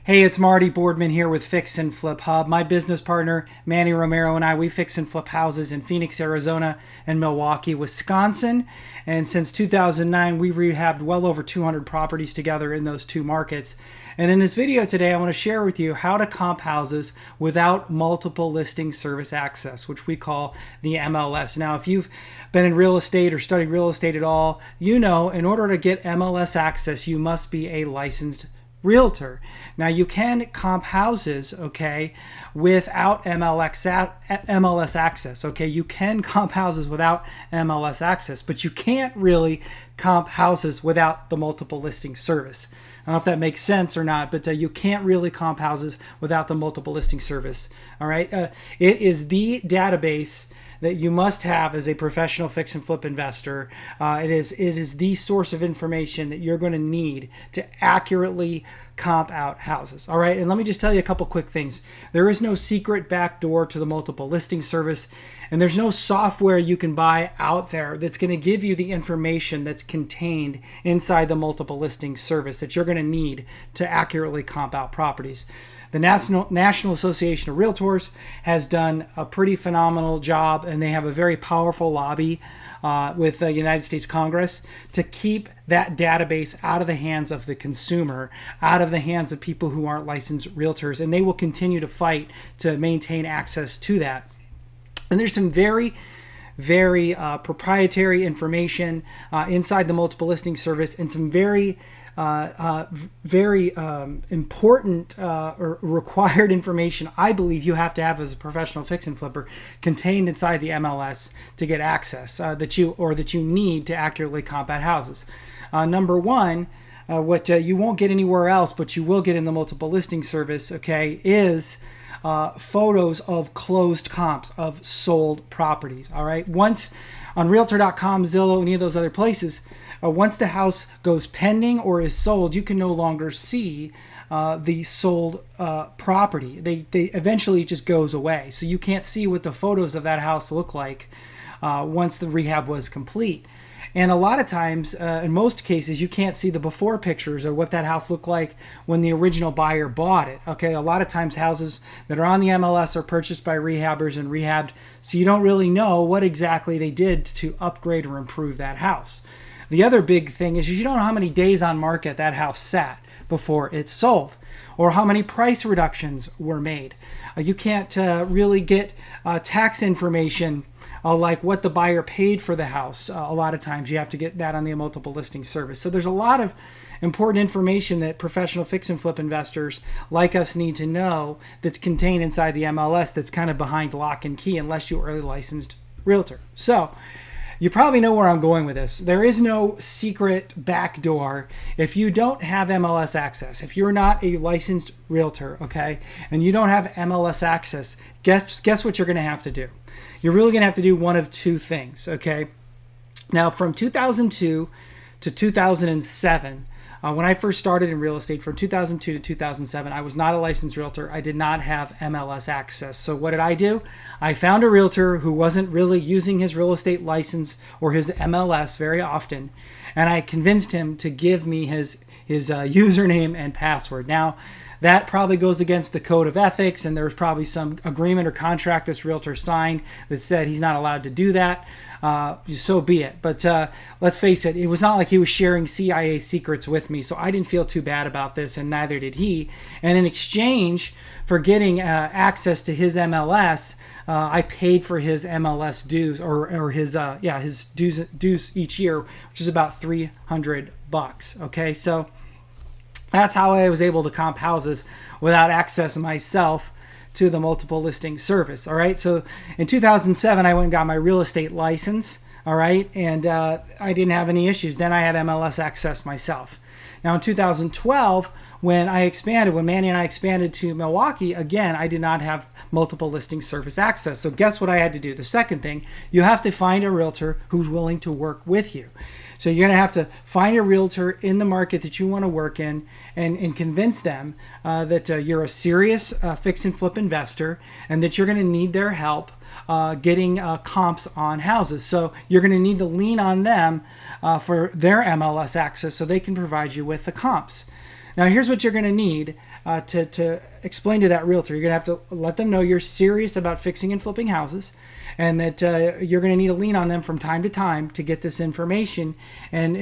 Hey, it's Marty Boardman here with Fix and Flip Hub. My business partner, Manny Romero, and I, we fix and flip houses in Phoenix, Arizona, and Milwaukee, Wisconsin. And since 2009, we've rehabbed well over 200 properties together in those two markets. And in this video today, I want to share with you how to comp houses without multiple listing service access, which we call the MLS. Now, if you've been in real estate or studied real estate at all, you know in order to get MLS access, you must be a licensed realtor. Now you can comp houses, okay, without MLS access, okay? You can comp houses without MLS access, but you can't really comp houses without the multiple listing service. I don't know if that makes sense or not, but you can't really comp houses without the multiple listing service, all right? It is the database that you must have as a professional fix and flip investor. It is the source of information that you're going to need to accurately comp out houses. All right, and let me just tell you a couple quick things. There is no secret backdoor to the multiple listing service, and there's no software you can buy out there that's going to give you the information that's contained inside the multiple listing service that you're going to need to accurately comp out properties. The National Association of Realtors has done a pretty phenomenal job, and they have a very powerful lobby with the United States Congress to keep that database out of the hands of the consumer, out of the hands of people who aren't licensed realtors, and they will continue to fight to maintain access to that. And there's some very proprietary information inside the multiple listing service, and some very important or required information I believe you have to have as a professional fix and flipper contained inside the MLS to get access that you need to accurately comp out houses. Number one, what you won't get anywhere else, but you will get in the multiple listing service, okay, is photos of closed comps of sold properties. All right, once on Realtor.com, Zillow, any of those other places, once the house goes pending or is sold, you can no longer see the sold property. They eventually just goes away, so you can't see what the photos of that house look like once the rehab was complete. And a lot of times, in most cases, you can't see the before pictures of what that house looked like when the original buyer bought it. Okay, a lot of times houses that are on the MLS are purchased by rehabbers and rehabbed, so you don't really know what exactly they did to upgrade or improve that house. The other big thing is you don't know how many days on market that house sat before it's sold, or how many price reductions were made. You can't really get tax information like what the buyer paid for the house. A lot of times you have to get that on the multiple listing service. So there's a lot of important information that professional fix and flip investors like us need to know that's contained inside the MLS that's kind of behind lock and key unless you are a licensed realtor. So you probably know where I'm going with this. There is no secret backdoor if you don't have MLS access. If you're not a licensed realtor, okay, and you don't have MLS access, guess what you're going to have to do? You're really going to have to do one of two things, okay? Now, from 2002 to 2007, when I first started in real estate, from 2002 to 2007, I was not a licensed realtor. I did not have MLS access. So what did I do? I found a realtor who wasn't really using his real estate license or his MLS very often, and I convinced him to give me his username and password. Now, that probably goes against the code of ethics, and there was probably some agreement or contract this realtor signed that said he's not allowed to do that. So be it. But let's face it, it was not like he was sharing CIA secrets with me, so I didn't feel too bad about this, and neither did he. And in exchange for getting access to his MLS, I paid for his MLS dues, or his dues each year, which is about $300. Okay, so that's how I was able to comp houses without access myself to the multiple listing service. All right, so in 2007 I went and got my real estate license. All right, and I didn't have any issues. Then I had MLS access myself. Now in 2012, when Manny and I expanded to Milwaukee, again, I did not have multiple listing service access. So guess what I had to do? The second thing, you have to find a realtor who's willing to work with you. So you're going to have to find a realtor in the market that you want to work in and convince them that you're a serious fix and flip investor and that you're going to need their help getting comps on houses. So you're going to need to lean on them for their MLS access so they can provide you with the comps. Now, here's what you're going to need to explain to that realtor. You're going to have to let them know you're serious about fixing and flipping houses, and that you're going to need to lean on them from time to time to get this information, and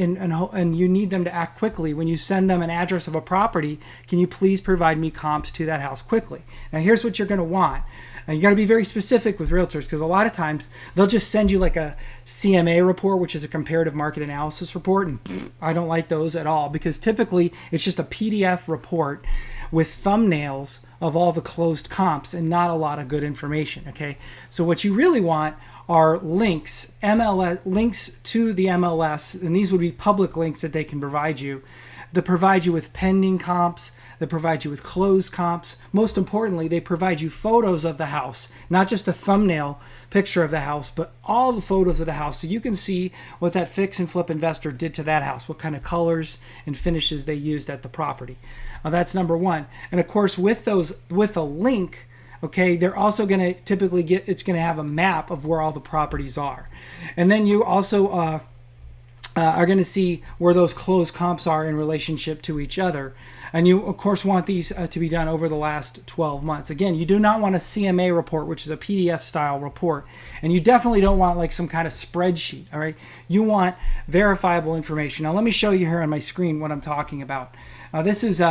you need them to act quickly. When you send them an address of a property, can you please provide me comps to that house quickly? Now, here's what you're going to want. And you got to be very specific with realtors, because a lot of times they'll just send you like a CMA report, which is a comparative market analysis report. And I don't like those at all, because typically it's just a PDF report with thumbnails of all the closed comps and not a lot of good information. Okay. So what you really want are links, MLS links to the MLS. And these would be public links that they can provide you, that provide you with pending comps, that provide you with closed comps. Most importantly, they provide you photos of the house, not just a thumbnail picture of the house, but all the photos of the house, so you can see what that fix and flip investor did to that house, what kind of colors and finishes they used at the property. That's number one. And of course, with a link, okay, they're also going to typically it's going to have a map of where all the properties are. And then you also are going to see where those closed comps are in relationship to each other. And you, of course, want these to be done over the last 12 months. Again, you do not want a CMA report, which is a PDF style report. And you definitely don't want like some kind of spreadsheet, all right? You want verifiable information. Now, let me show you here on my screen what I'm talking about. This is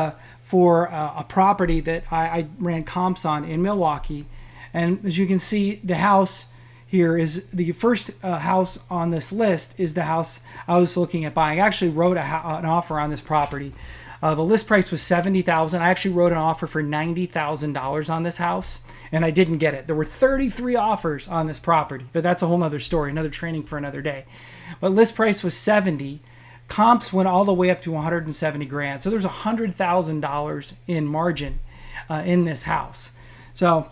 for a property that I ran comps on in Milwaukee. And as you can see, the house here is the first house on this list is the house I was looking at buying. I actually wrote an offer on this property. The list price was $70,000. I actually wrote an offer for $90,000 on this house, and I didn't get it. There were 33 offers on this property, but that's a whole nother story, another training for another day. But list price was 70. Comps went all the way up to 170 grand. So there's $100,000 in margin in this house. So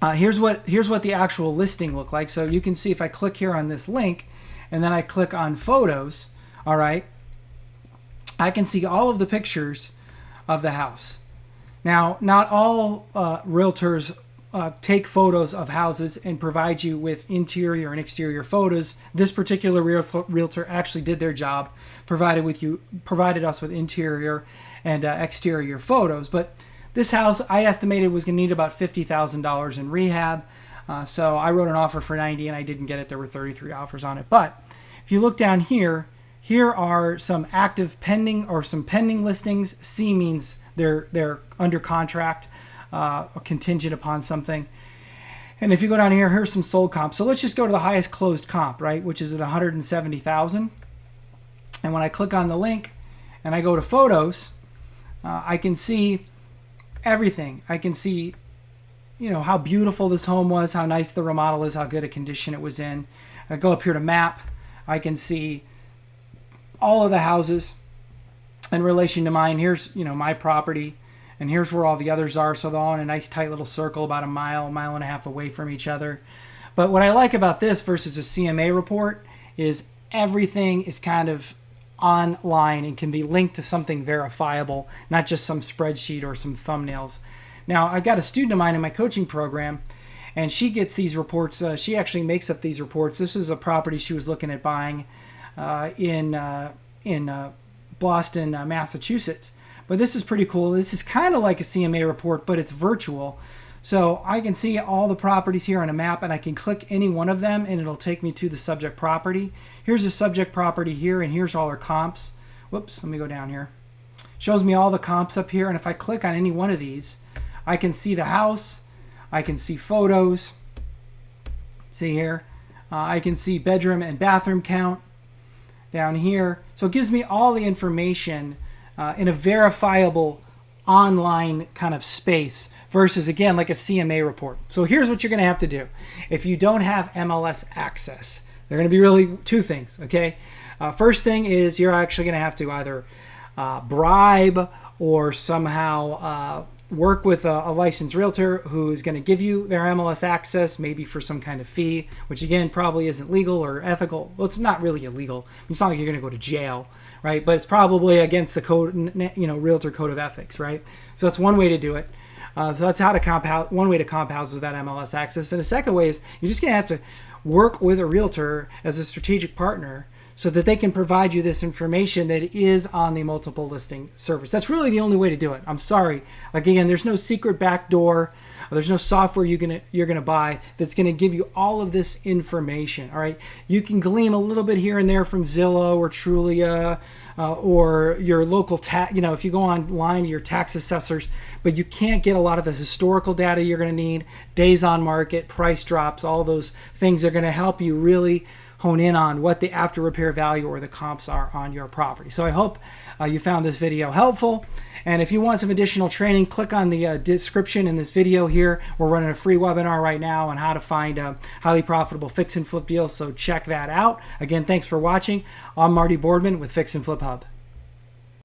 here's what the actual listing looked like. So you can see if I click here on this link, and then I click on photos, all right, I can see all of the pictures of the house. Now, not all realtors take photos of houses and provide you with interior and exterior photos. This particular realtor actually did their job, provided us with interior and exterior photos. But this house, I estimated, was going to need about $50,000 in rehab. So I wrote an offer for 90, and I didn't get it. There were 33 offers on it. But if you look down here, here are some active pending or some pending listings. C means they're under contract, contingent upon something. And if you go down here, here's some sold comps. So let's just go to the highest closed comp, right, which is at 170,000. And when I click on the link and I go to photos, I can see everything. I can see, you know, how beautiful this home was, how nice the remodel is, how good a condition it was in. I go up here to map. I can see all of the houses in relation to mine. Here's, you know, my property, and here's where all the others are. So they're all in a nice tight little circle, about a mile and a half away from each other. But what I like about this versus a CMA report is everything is kind of online and can be linked to something verifiable, not just some spreadsheet or some thumbnails. Now, I got a student of mine in my coaching program, and she gets these reports. She actually makes up these reports. This is a property she was looking at buying in Boston, Massachusetts. But this is pretty cool. This is kind of like a CMA report, but it's virtual. So I can see all the properties here on a map, and I can click any one of them, and it'll take me to the subject property. Here's the subject property here, and here's all our comps. Whoops, let me go down here. Shows me all the comps up here, and if I click on any one of these, I can see the house. I can see photos. See here. I can see bedroom and bathroom count down here. So it gives me all the information in a verifiable online kind of space versus, again, like a CMA report. So here's what you're going to have to do. If you don't have MLS access, they're going to be really two things, okay? First thing is you're actually going to have to either bribe or somehow work with a licensed realtor who is going to give you their MLS access, maybe for some kind of fee, which again probably isn't legal or ethical. Well, it's not really illegal. It's not like you're going to go to jail, right? But it's probably against the code, you know, realtor code of ethics, right? So that's one way to do it. So that's how to comp one way to comp houses with that MLS access. And the second way is you're just going to have to work with a realtor as a strategic partner so that they can provide you this information that is on the multiple listing service. That's really the only way to do it. I'm sorry. Like, again, there's no secret back door. There's no software you're gonna buy that's gonna give you all of this information. All right, you can glean a little bit here and there from Zillow or Trulia or your local tax. You know, if you go online, your tax assessors, but you can't get a lot of the historical data you're gonna need. Days on market, price drops, all those things are gonna help you really hone in on what the after repair value or the comps are on your property. So I hope you found this video helpful. And if you want some additional training, click on the description in this video here. We're running a free webinar right now on how to find highly profitable fix and flip deals. So check that out. Again, thanks for watching. I'm Marty Boardman with Fix and Flip Hub.